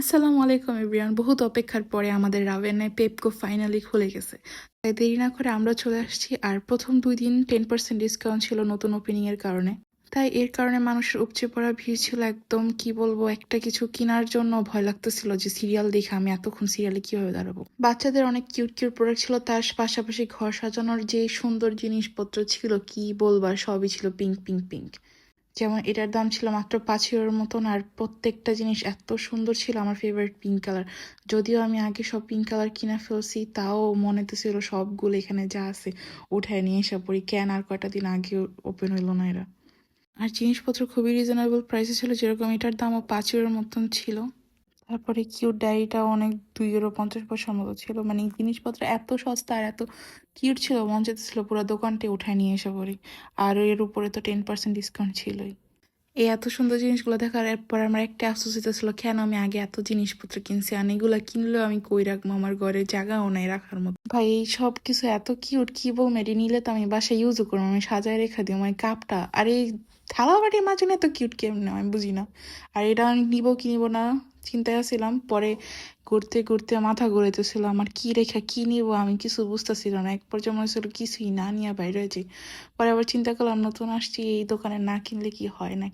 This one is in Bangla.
আসসালামু আলাইকুম এভরিওয়ান। বহুত অপেক্ষার পরে আমাদের রাভেনায় পেপকো ফাইনালি খুলে গেছে। তাই দেরি না করে আমরা চলে আসছি। আর প্রথম 2 দিন 10% ডিসকাউন্ট ছিল নতুন ওপেনিং এর কারণে। তাই এর কারণে মানুষের উপচে পড়া ভিড় ছিল একদম। কি বলবো, একটা কিছু কেনার জন্য ভয় লাগতেছিল যে সিরিয়াল দেখে আমি এতক্ষণ সিরিয়ালে কিভাবে দাঁড়াবো। বাচ্চাদের অনেক কিউট কিউট প্রোডাক্ট ছিল, তার পাশাপাশি ঘর সাজানোর যে সুন্দর জিনিসপত্র ছিল কি বলবার, সবই ছিল পিঙ্ক পিঙ্ক পিঙ্ক। যেমন এটার দাম ছিল মাত্র 5 ইউরোর মতন, আর প্রত্যেকটা জিনিস এত সুন্দর ছিল। আমার ফেভারিট পিঙ্ক কালার, যদিও আমি আগে সব পিঙ্ক কালার কিনে ফেলছি, তাও মনে তো ছিল সবগুলো এখানে যা আছে উঠায় নিয়ে এসে পড়ি। কেন আর কয়টা দিন আগে ওপেন হইলো না এরা। আর জিনিসপত্র খুবই রিজনেবল প্রাইসে ছিল, যেরকম এটার দামও 5 ইউরোর মতন ছিল। তারপরে কিউট ডায়েরিটা অনেক 2 ইউরো 50 পয়সার মতো ছিল। মানে জিনিসপত্র এত সস্তা আর এত কিউট ছিল, মন যেতেছিল পুরো দোকানটি উঠায় নিয়ে এসে পড়ি। আর এর উপরে তো 10% ডিসকাউন্ট ছিলই। এই এত সুন্দর জিনিসগুলো দেখার পর আমার একটা আফসোস হইতেছিল, কেন আমি আগে এত জিনিসপত্র কিনছি। আর এগুলা কিনলেও আমি কই রাখবো, আমার ঘরে জায়গাও নাই রাখার মতো। ভাই এই সব কিছু এত কিউট, কি বলবো, এটি নিলে তো আমি বাসায় ইউজও করবো, আমি সাজায় রেখে দিই। আমার কাপটা আর এই থালা বাটির মাঝে এত কিউট কেমন, আমি বুঝি না। আর এটা আমি নিবো কি নিবো না চিন্তায় আসছিলাম। পরে ঘুরতে ঘুরতে মাথা ঘুরাইতেছিল আমার, কি রেখা কি নিবো আমি কিছু বুঝতেছিল না। এক পর্যায়ে মনে হচ্ছিল কিছুই না নিয়ে বাইরে হয়েছি। পরে আবার চিন্তা করলাম, নতুন আসছি এই দোকানে না কিনলে কি হয় নাকি।